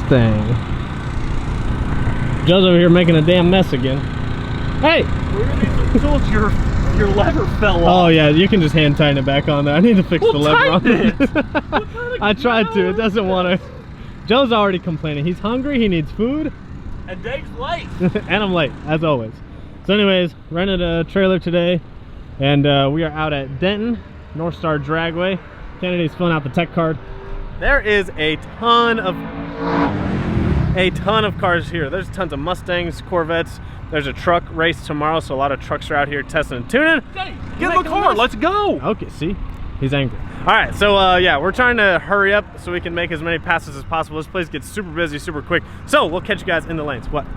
Mustang. Joe's over here making a damn mess again. Hey! We're gonna need some tools. Your lever fell off. Oh yeah, you can just hand tighten it back on there. I need to fix the lever on it. I tried to. It doesn't want to. Joe's already complaining. He's hungry. He needs food. And Dave's late. And I'm late, as always. So anyways, rented a trailer today, and we are out at Denton, North Star Dragway. Kennedy's filling out the tech card. There is a ton of cars here. There's tons of Mustangs, Corvettes. There's a truck race tomorrow, so a lot of trucks are out here testing and tuning. Daddy, get in the car, let's go. Okay, see? He's angry. All right, so yeah, we're trying to hurry up so we can make as many passes as possible. This place gets super busy, super quick. So we'll catch you guys in the lanes. What?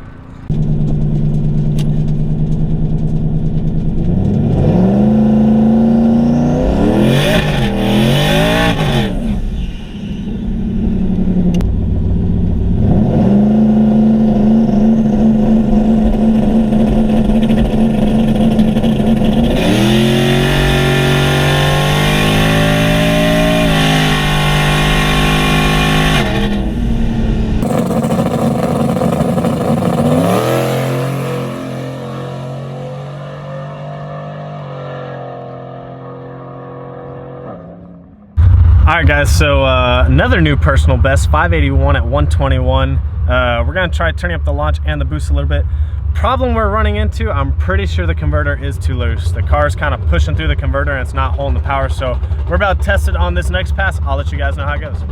Alright guys, so another new personal best, 581 at 121. We're going to try turning up the launch and the boost a little bit. Problem we're running into, I'm pretty sure the converter is too loose. The car's kind of pushing through the converter and it's not holding the power, so we're about to test it on this next pass. I'll let you guys know how it goes.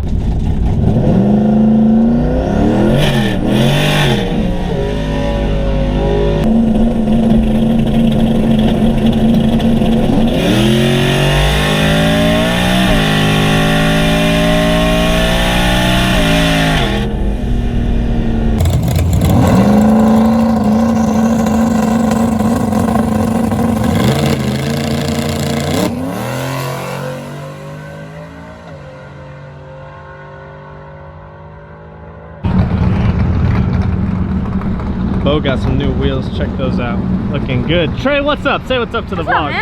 Bo got some new wheels. Check those out. Looking good. Trey, what's up? Say what's up to the vlog.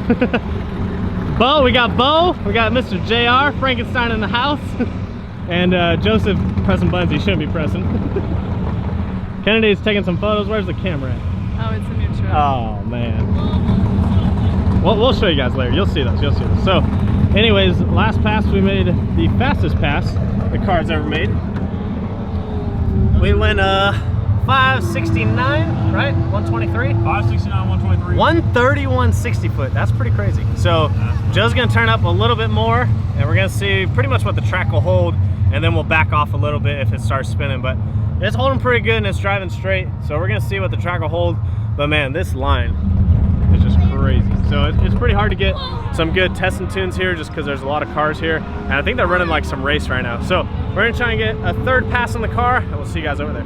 What's up, man? Bo, we got Mr. JR, Frankenstein in the house, and Joseph pressing buttons he shouldn't be pressing. Kennedy's taking some photos. Where's the camera at? Oh, it's a new truck. Oh, man. We'll show you guys later. You'll see those. You'll see those. So, anyways, last pass we made the fastest pass the car's ever made. We went 569, right? 123? 569, 123. 131 60 foot. That's pretty crazy. So Joe's gonna turn up a little bit more and we're gonna see pretty much what the track will hold, and then we'll back off a little bit if it starts spinning, but it's holding pretty good and it's driving straight. So we're gonna see what the track will hold. But man, this line is just crazy. So it's pretty hard to get some good testing tunes here just because there's a lot of cars here. And I think they're running like some race right now. So we're gonna try and get a third pass on the car and we'll see you guys over there.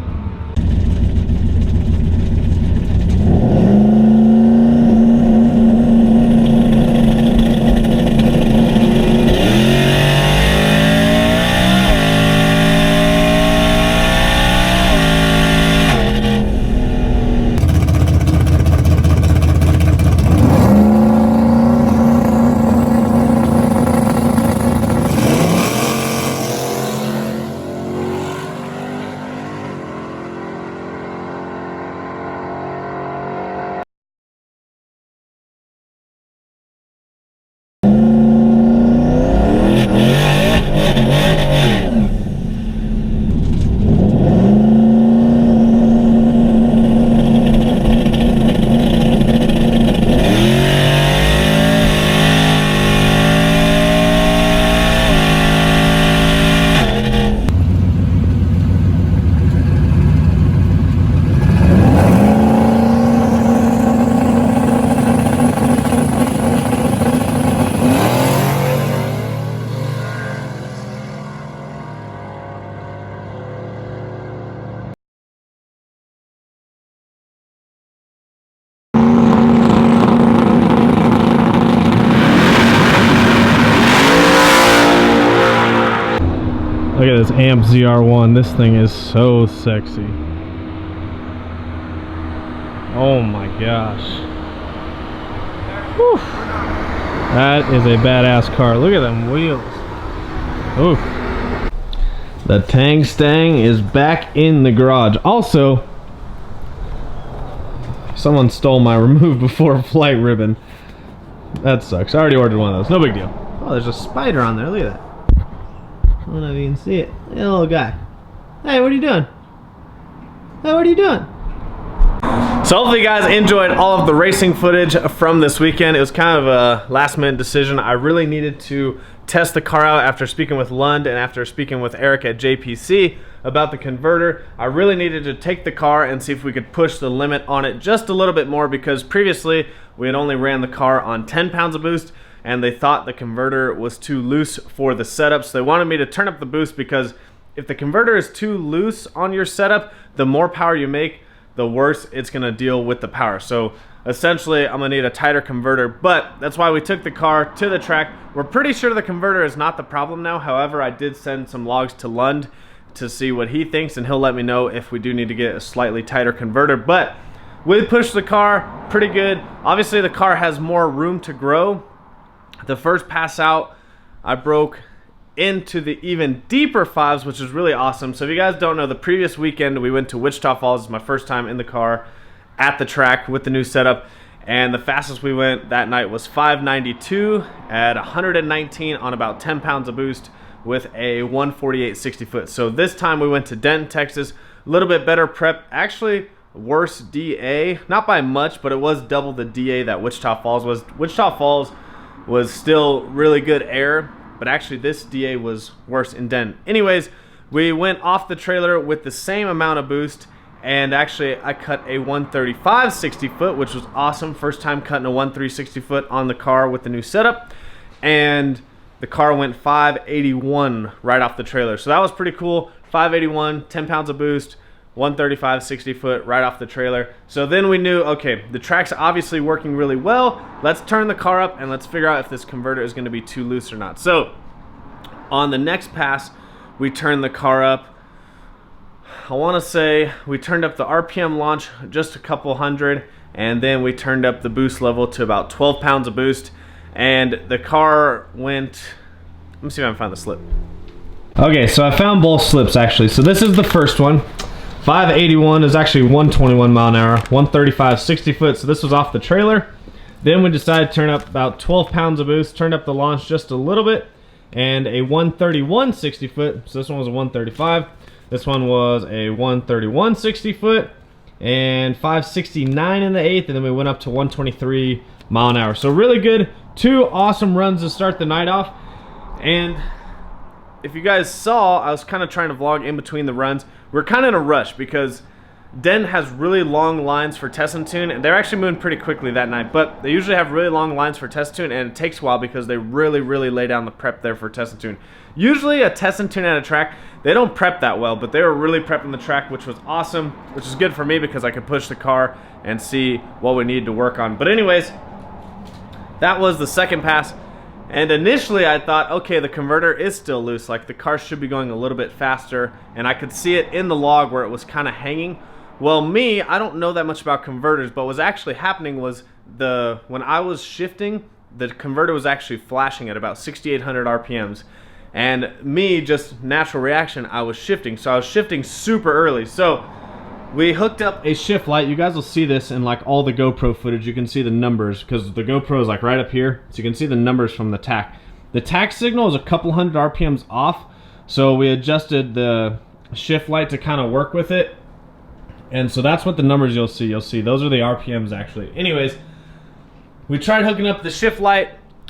Look at this Amp ZR1. This thing is so sexy. Oh my gosh. Whew. That is a badass car. Look at them wheels. Oof. The Tang Stang is back in the garage. Also, someone stole my remove before flight ribbon. That sucks. I already ordered one of those. No big deal. Oh, there's a spider on there. Look at that. I don't know if you can see it. Hey, little guy. Hey, what are you doing? Hey, what are you doing? So hopefully you guys enjoyed all of the racing footage from this weekend. It was kind of a last minute decision. I really needed to test the car out after speaking with Lund and after speaking with Eric at JPC about the converter. I really needed to take the car and see if we could push the limit on it just a little bit more, because previously we had only ran the car on 10 pounds of boost and they thought the converter was too loose for the setup. So they wanted me to turn up the boost, because if the converter is too loose on your setup, the more power you make, the worse it's gonna deal with the power. So essentially I'm gonna need a tighter converter, but that's why we took the car to the track. We're pretty sure the converter is not the problem now. However, I did send some logs to Lund to see what he thinks, and he'll let me know if we do need to get a slightly tighter converter. But we pushed the car pretty good. Obviously the car has more room to grow. The first pass out, I broke into the even deeper fives, which is really awesome. So if you guys don't know, the previous weekend we went to Wichita Falls. It's my first time in the car at the track with the new setup, and the fastest we went that night was 592 at 119 on about 10 pounds of boost with a 148 60 foot. So this time we went to Denton, Texas. A little bit better prep, actually worse DA, not by much, but it was double the DA that Wichita Falls was. Wichita Falls was still really good air, but actually this DA was worse in Denton. Anyways, we went off the trailer with the same amount of boost, and actually I cut a 135 60 foot, which was awesome. First time cutting a 1.3 60 foot on the car with the new setup, and the car went 581 right off the trailer. So that was pretty cool. 581, 10 pounds of boost, 135 60 foot right off the trailer. So then we knew, okay, the track's obviously working really well. Let's turn the car up and let's figure out if this converter is going to be too loose or not. So on the next pass, we turned the car up. I want to say we turned up the RPM launch just a couple hundred, and then we turned up the boost level to about 12 pounds of boost, and the car went, let me see if I can find the slip. Okay, so I found both slips actually. So this is the first one. 581 is actually 121 mile an hour, 135 60 foot. So this was off the trailer. Then we decided to turn up about 12 pounds of boost, turned up the launch just a little bit, and a 131 60 foot. So this one was a 135. This one was a 131 60 foot and 569 in the eighth, and then we went up to 123 mile an hour. So really good. Two awesome runs to start the night off. And if you guys saw, I was kind of trying to vlog in between the runs. We're kind of in a rush because Den has really long lines for test and tune, and they're actually moving pretty quickly that night, but they usually have really long lines for test and tune, and it takes a while because they really lay down the prep there for test and tune. Usually a test and tune at a track, they don't prep that well, but they were really prepping the track, which was awesome, which is good for me because I could push the car and see what we needed to work on. But anyways, that was the second pass. And initially I thought, okay, the converter is still loose, like the car should be going a little bit faster, and I could see it in the log where it was kind of hanging. Well, me, I don't know that much about converters, but what was actually happening was when I was shifting, the converter was actually flashing at about 6,800 RPMs. And me, just natural reaction, I was shifting. So I was shifting super early. So we hooked up a shift light. You guys will see this in like all the GoPro footage. You can see the numbers because the GoPro is like right up here. So you can see the numbers from the tach. The tach signal is a couple hundred RPMs off. So we adjusted the shift light to kind of work with it. And so that's what the numbers you'll see. You'll see those are the RPMs actually. Anyways, we tried hooking up the shift light,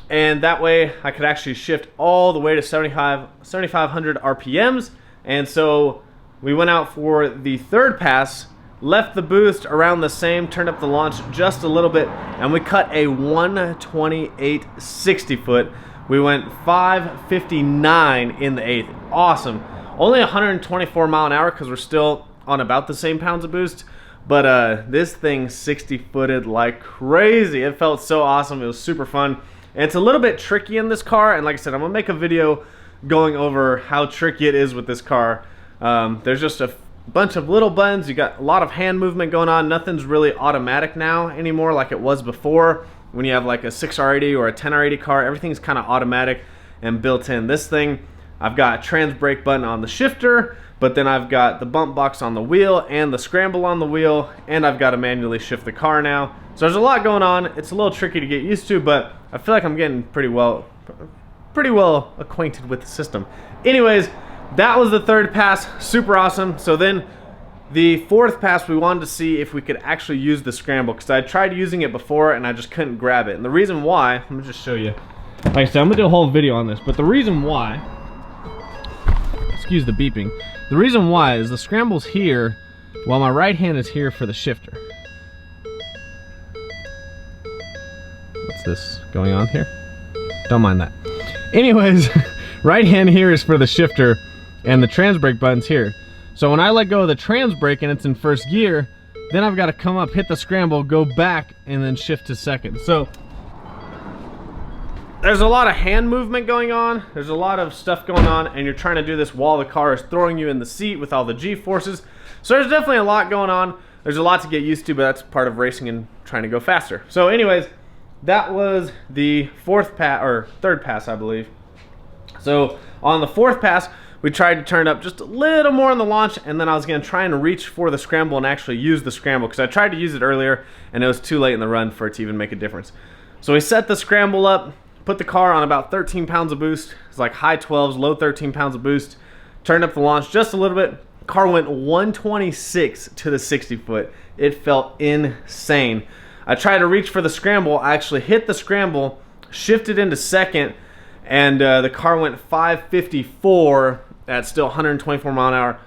and that way I could actually shift all the way to 7,500 RPMs. And so we went out for the third pass, left the boost around the same, turned up the launch just a little bit, and we cut a 128 60 foot. We went 559 in the eighth. Awesome. Only 124 mile an hour because we're still on about the same pounds of boost, but this thing 60 footed like crazy. It felt so awesome. It was super fun, and it's a little bit tricky in this car, and like I said, I'm gonna make a video going over how tricky it is with this car. There's just a bunch of little buttons. You got a lot of hand movement going on. Nothing's really automatic now anymore like it was before. When you have like a 6R80 or a 10R80 car, everything's kind of automatic and built in. This thing, I've got a trans brake button on the shifter, but then I've got the bump box on the wheel and the scramble on the wheel, and I've got to manually shift the car now. So there's a lot going on. It's a little tricky to get used to, but I feel like I'm getting pretty well acquainted with the system. Anyways, that was the third pass, super awesome. So then the fourth pass, we wanted to see if we could actually use the scramble, because I tried using it before and I just couldn't grab it. And the reason why, let me just show you. Like I said, I'm gonna do a whole video on this, but the reason why, excuse the beeping, the reason why is the scramble's here while my right hand is here for the shifter. What's this going on here? Don't mind that. Anyways, right hand here is for the shifter and the trans brake button's here. So when I let go of the trans brake and it's in first gear, then I've got to come up, hit the scramble, go back, and then shift to second. So there's a lot of hand movement going on. There's a lot of stuff going on, and you're trying to do this while the car is throwing you in the seat with all the G-forces. So there's definitely a lot going on. There's a lot to get used to, but that's part of racing and trying to go faster. So anyways, that was the third pass, I believe. So on the fourth pass, we tried to turn up just a little more on the launch, and then I was gonna try and reach for the scramble and actually use the scramble, because I tried to use it earlier and it was too late in the run for it to even make a difference. So we set the scramble up, put the car on about 13 pounds of boost. It's like high 12s, low 13 pounds of boost. Turned up the launch just a little bit. Car went 126 to the 60 foot. It felt insane. I tried to reach for the scramble. I actually hit the scramble, shifted into second, and the car went 554 at still 124 mile an hour.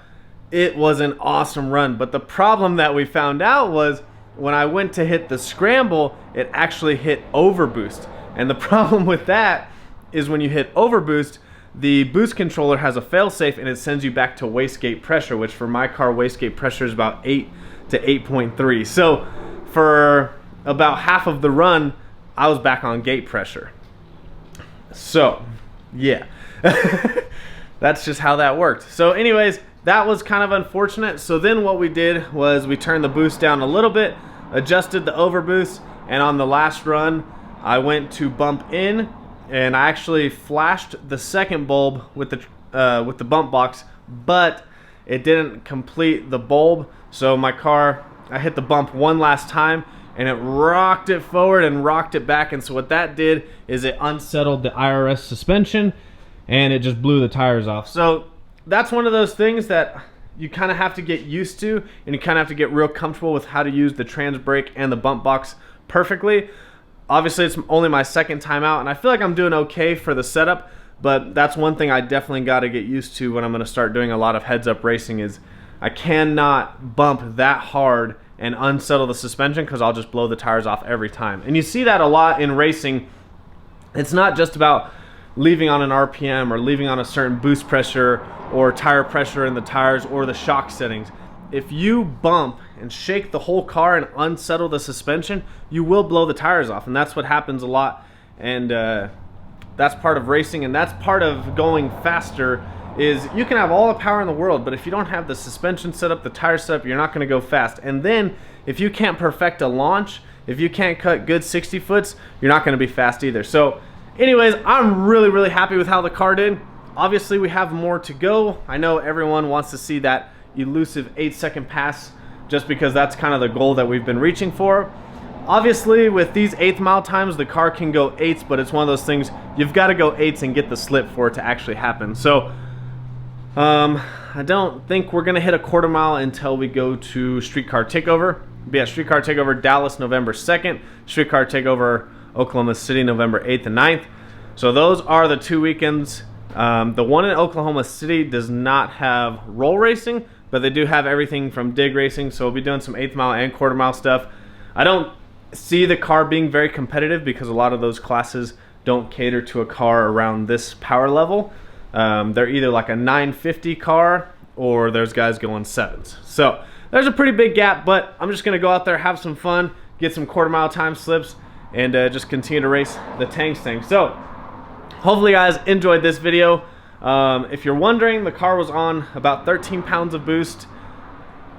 It was an awesome run, but the problem that we found out was when I went to hit the scramble, it actually hit overboost. And the problem with that is when you hit overboost, the boost controller has a failsafe and it sends you back to wastegate pressure, which for my car, wastegate pressure is about 8 to 8.3. So for about half of the run, I was back on gate pressure. So yeah, that's just how that worked. So anyways, that was kind of unfortunate. So then what we did was we turned the boost down a little bit, adjusted the overboost, and on the last run, I went to bump in, and I actually flashed the second bulb with the bump box, but it didn't complete the bulb. So my car, I hit the bump one last time, and it rocked it forward and rocked it back. And so what that did is it unsettled the IRS suspension, and it just blew the tires off. So that's one of those things that you kind of have to get used to, and you kind of have to get real comfortable with how to use the trans brake and the bump box perfectly. Obviously, it's only my second time out, and I feel like I'm doing okay for the setup, but that's one thing I definitely got to get used to when I'm going to start doing a lot of heads-up racing is I cannot bump that hard and unsettle the suspension, because I'll just blow the tires off every time. And you see that a lot in racing. It's not just about leaving on an RPM or leaving on a certain boost pressure or tire pressure in the tires or the shock settings. If you bump and shake the whole car and unsettle the suspension, you will blow the tires off, and that's what happens a lot. And that's part of racing, and that's part of going faster. Is you can have all the power in the world, but if you don't have the suspension set up, the tire set up, you're not going to go fast. And then if you can't perfect a launch, if you can't cut good 60 foots, you're not going to be fast either. So anyways, I'm really happy with how the car did. Obviously we have more to go. I know everyone wants to see that elusive 8-second pass, just because that's kind of the goal that we've been reaching for. Obviously with these 8th mile times, the car can go 8s, but it's one of those things you've got to go 8s and get the slip for it to actually happen. So I don't think we're gonna hit a quarter mile until we go to Streetcar Takeover. We'll be at Streetcar Takeover Dallas November 2nd, Streetcar Takeover Oklahoma City November 8th and 9th. So those are the 2 weekends. The one in Oklahoma City does not have roll racing, but they do have everything from dig racing, so we'll be doing some 8th mile and quarter mile stuff. I don't see the car being very competitive because a lot of those classes don't cater to a car around this power level. They're either like a 950 car or there's guys going 7s. So there's a pretty big gap, but I'm just gonna go out there, have some fun, get some quarter mile time slips, and just continue to race the Tang Stang. So hopefully you guys enjoyed this video. If you're wondering, the car was on about 13 pounds of boost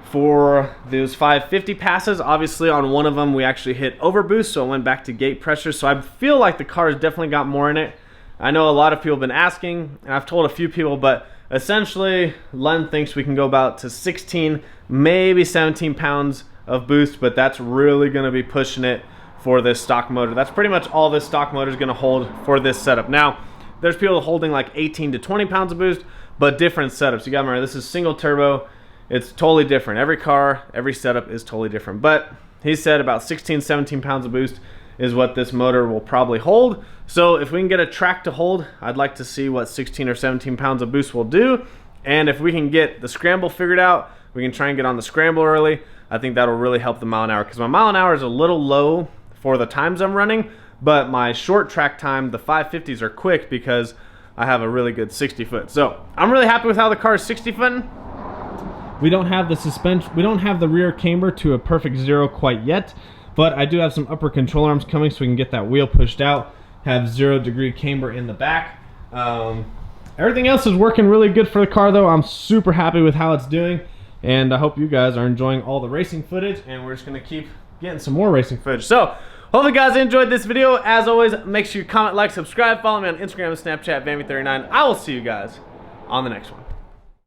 for those 550 passes. Obviously on one of them we actually hit overboost, so it went back to gate pressure. So I feel like the car has definitely got more in it. I know a lot of people have been asking, and I've told a few people, but essentially Len thinks we can go about to 16, maybe 17 pounds of boost, but that's really going to be pushing it for this stock motor. That's pretty much all this stock motor is going to hold for this setup. Now, there's people holding like 18 to 20 pounds of boost, but different setups. You got to remember, this is single turbo. It's totally different. Every car, every setup is totally different. But he said about 16, 17 pounds of boost is what this motor will probably hold. So if we can get a track to hold, I'd like to see what 16 or 17 pounds of boost will do. And if we can get the scramble figured out, we can try and get on the scramble early. I think that'll really help the mile an hour, because my mile an hour is a little low for the times I'm running, but my short track time, the 550s, are quick because I have a really good 60 foot. So I'm really happy with how the car is 60 footing. We don't have the suspension, we don't have the rear camber to a perfect zero quite yet, but I do have some upper control arms coming so we can get that wheel pushed out, have 0 degree camber in the back. Everything else is working really good for the car though. I'm super happy with how it's doing, and I hope you guys are enjoying all the racing footage, and we're just gonna keep getting some more racing footage. So hopefully you guys enjoyed this video. As always, make sure you comment, like, subscribe, follow me on Instagram and Snapchat, Vanby39. I will see you guys on the next one.